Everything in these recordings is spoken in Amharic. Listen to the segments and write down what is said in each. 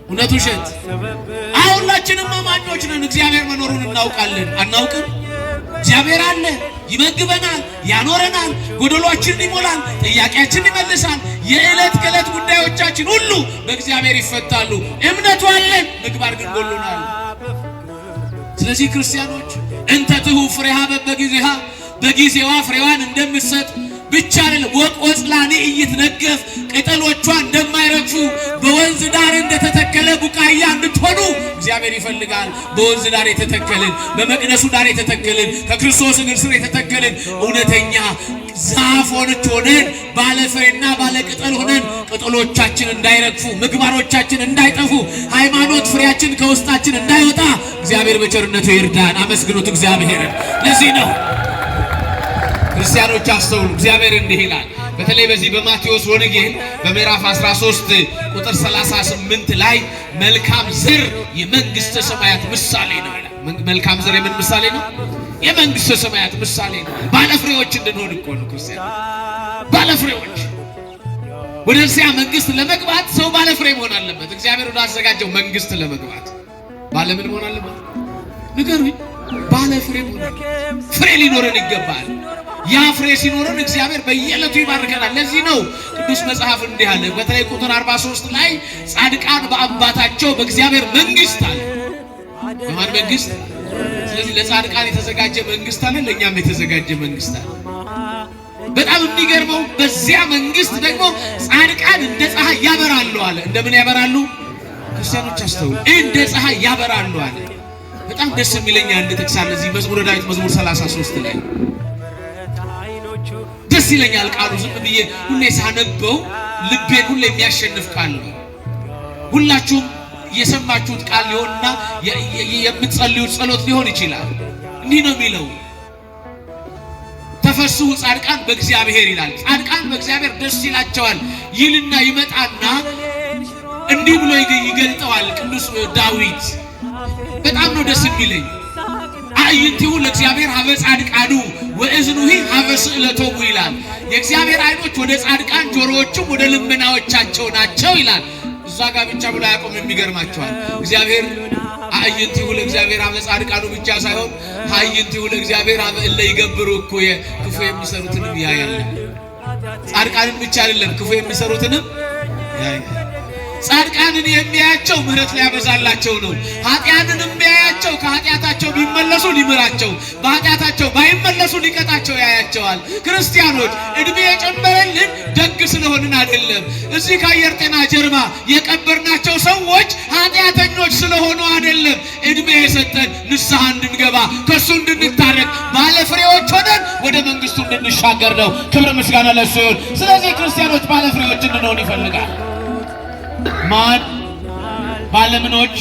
እውነት ውሸት? ሁላችንም አማኞች ነን። እግዚአብሔር መኖሩን እናውቃለን አናውቅም? እግዚአብሔር አለ፣ ይመግበናል፣ ያኖረናል፣ ጎደሏችንን ይሞላል፣ ጥያቄያችንን ይመልሳል። የዕለት ከዕለት ጉዳዮቻችን ሁሉ በእግዚአብሔር ይፈታሉ። እምነቱ አለን፣ ምግባር ግን ጎሎናል። ስለዚህ ክርስቲያኖች እንተ ትሁ ፍሬሃ በጊዜሃ በጊዜዋ ፍሬዋን እንደምትሰጥ ብቻ አይደለም ወቆጽላኔ እይትነገፍ ቅጠሎቿ እንደማይረግፉ በወንዝ ዳር እንደተተከለ ቡቃያ እንድትሆኑ እግዚአብሔር ይፈልጋል። በወንዝ ዳር የተተከልን፣ በመቅደሱ ዳር የተተከልን፣ ከክርስቶስ እግር ስር የተተከልን እውነተኛ ዛፎች ሆነን ባለፍሬና ባለቅጠል ሆነን ቅጠሎቻችን እንዳይረግፉ፣ ምግባሮቻችን እንዳይጠፉ፣ ሃይማኖት ፍሬያችን ከውስጣችን እንዳይወጣ እግዚአብሔር በቸርነቱ ይርዳን። አመስግኑት እግዚአብሔርን። ለዚህ ነው ክርስቲያኖች አስተውሉ። እግዚአብሔር እንዲህ ይላል። በተለይ በዚህ በማቴዎስ ወንጌል በምዕራፍ 13 ቁጥር 38 ላይ መልካም ዘር የመንግስተ ሰማያት ምሳሌ ነው ይላል። መልካም ዘር የምን ምሳሌ ነው? የመንግስተ ሰማያት ምሳሌ ነው። ባለፍሬዎች እንድንሆን እኮ ነው ክርስቲያን። ባለፍሬዎች ወደዚያ መንግስት ለመግባት ሰው ባለፍሬ መሆን አለበት። እግዚአብሔር ወደ አዘጋጀው መንግስት ለመግባት ባለምን መሆን አለበት? ንገሩኝ። ባለፍሬ መሆን ፍሬ ሊኖረን ይገባል። ያ ፍሬ ሲኖረን እግዚአብሔር በየዕለቱ ይባርከናል። ለዚህ ነው ቅዱስ መጽሐፍ እንዲህ አለ። በተለይ ቁጥር 43 ላይ ጻድቃን በአባታቸው በእግዚአብሔር መንግስት አለ። በማን መንግስት? ስለዚህ ለጻድቃን የተዘጋጀ መንግስት አለ፣ ለእኛም የተዘጋጀ መንግስት አለ። በጣም የሚገርመው በዚያ መንግስት ደግሞ ጻድቃን እንደ ፀሐይ ያበራሉ አለ። እንደምን ያበራሉ? ክርስቲያኖች አስተውሉ። እንደ ፀሐይ ያበራሉ አለ። በጣም ደስ የሚለኝ አንድ ጥቅስ አለ እዚህ መዝሙረ ዳዊት መዝሙር 33 ላይ ደስ ይለኛል ቃሉ። ዝም ብዬ ሁሌ ሳነበው ልቤን ሁሌ የሚያሸንፍ ቃል ነው። ሁላችሁም የሰማችሁት ቃል ሊሆንና የምትጸልዩት ጸሎት ሊሆን ይችላል። እንዲህ ነው የሚለው፣ ተፈስሑ ጻድቃን በእግዚአብሔር ይላል። ጻድቃን በእግዚአብሔር ደስ ይላቸዋል ይልና ይመጣና እንዲህ ብሎ ይገልጠዋል ቅዱስ ዳዊት። በጣም ነው ደስ የሚለኝ። አዕይንቲሁ ለእግዚአብሔር ሀበ ጻድቃኑ ወእዝኑሂ ሀበ ስእለቶሙ ይላል። የእግዚአብሔር አይኖች ወደ ጻድቃን፣ ጆሮዎቹም ወደ ልመናዎቻቸው ናቸው ይላል። እዛ ጋር ብቻ ብሎ አያቆም። የሚገርማቸዋል እግዚአብሔር አዕይንቲሁ ለእግዚአብሔር ሀበ ጻድቃኑ ብቻ ሳይሆን አዕይንቲሁ ለእግዚአብሔር ሀበ እለ ይገብሩ እኩየ ክፉ የሚሰሩትንም ያያል። ጻድቃንን ብቻ አይደለም ክፉ የሚሰሩትንም ያያል። ጻድቃንን የሚያያቸው ምሕረት ሊያበዛላቸው ነው። ኃጢያንን የሚያያቸው ከኃጢያታቸው ቢመለሱ ሊምራቸው፣ በኃጢያታቸው ባይመለሱ ሊቀጣቸው ያያቸዋል። ክርስቲያኖች እድሜ የጨመረልን ደግ ስለሆንን አይደለም። እዚህ ከአየር ጤና ጀርባ የቀበርናቸው ሰዎች ኃጢያተኞች ስለሆኑ አይደለም። እድሜ የሰጠን ንስሐ እንድንገባ፣ ከሱ እንድንታረቅ፣ ባለፍሬዎች ሆነን ወደ መንግስቱ እንድንሻገር ነው። ክብር ምስጋና ለሱ ይሁን። ስለዚህ ክርስቲያኖች ባለፍሬዎች እንድንሆን ይፈልጋል። ማን? ባለምኖች?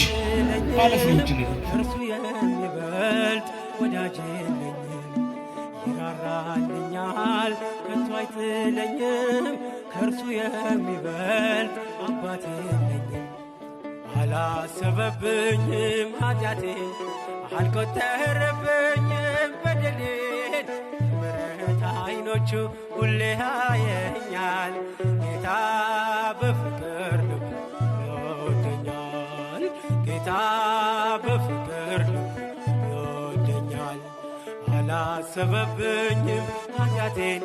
ባለፍሬዎች ነው። እርሱ የሚበልጥ ወዳጅ የለኝም፣ ይራራልኛል ከቶ አይጥለኝም። ከእርሱ የሚበልጥ አባት የለኝም። አላሰበብኝም ኃጢአቴን፣ አልቆጠረብኝም በደሌን። ምሕረት አይኖቹ ሁሌ ያየኛል። ጌታ በፍቅር ልቡ ይወደኛል። ጌታ በፍቅር ልቡ ይወደኛል። አላሰበብኝም ኃጢአቴን፣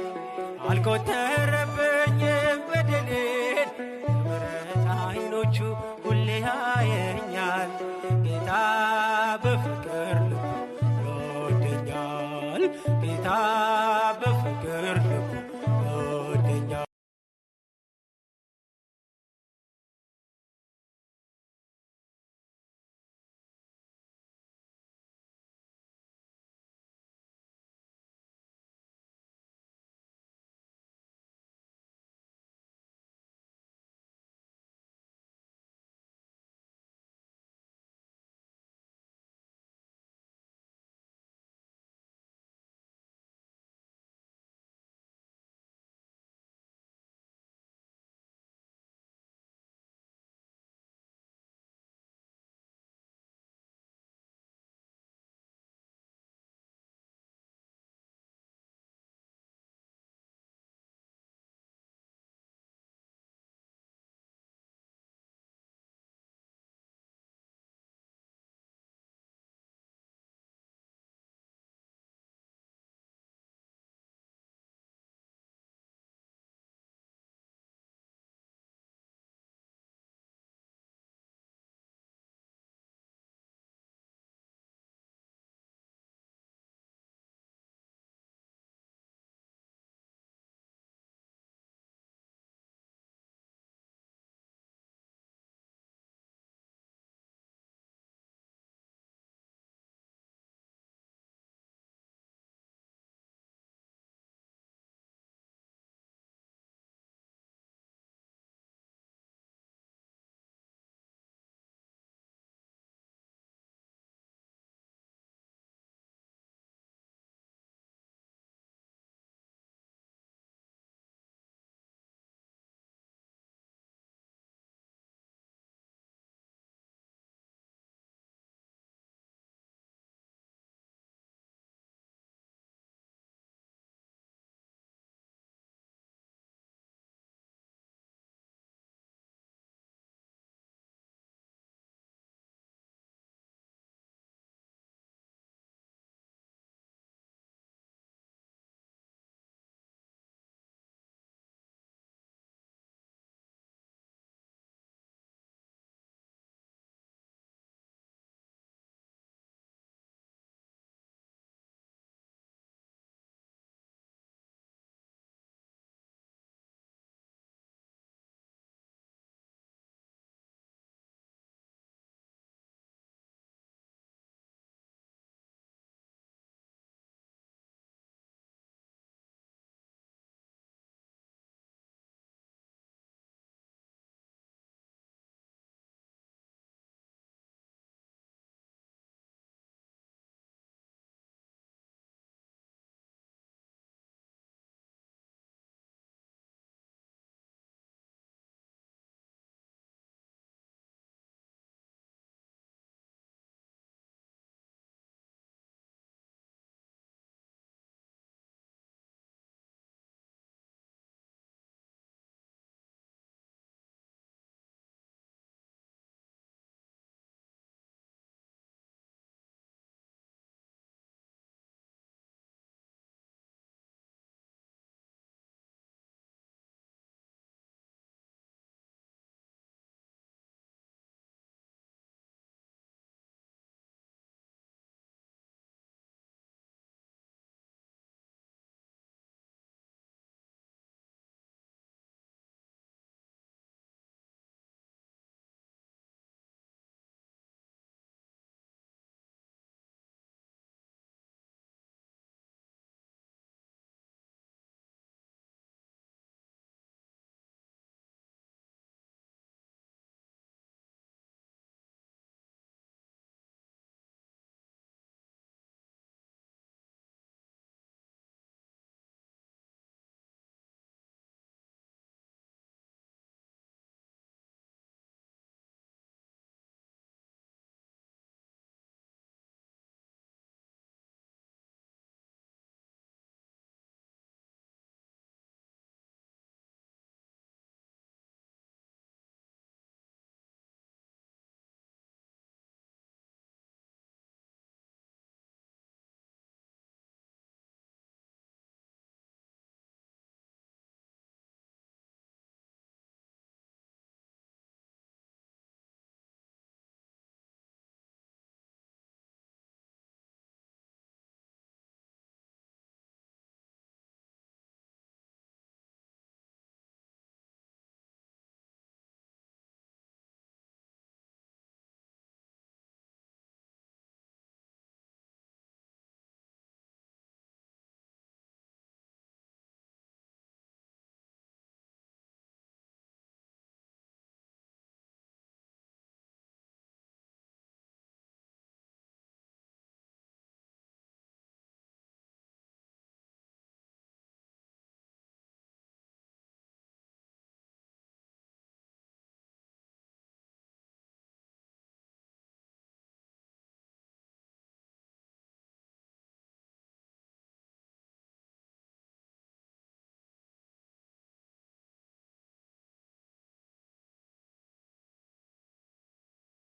አልቆጠረብኝም በደሌን። ምሕረት አይኖቹ ሁሌ ያየኛል። ጌታ በፍቅር ልቡ ይወደኛል። ጌታ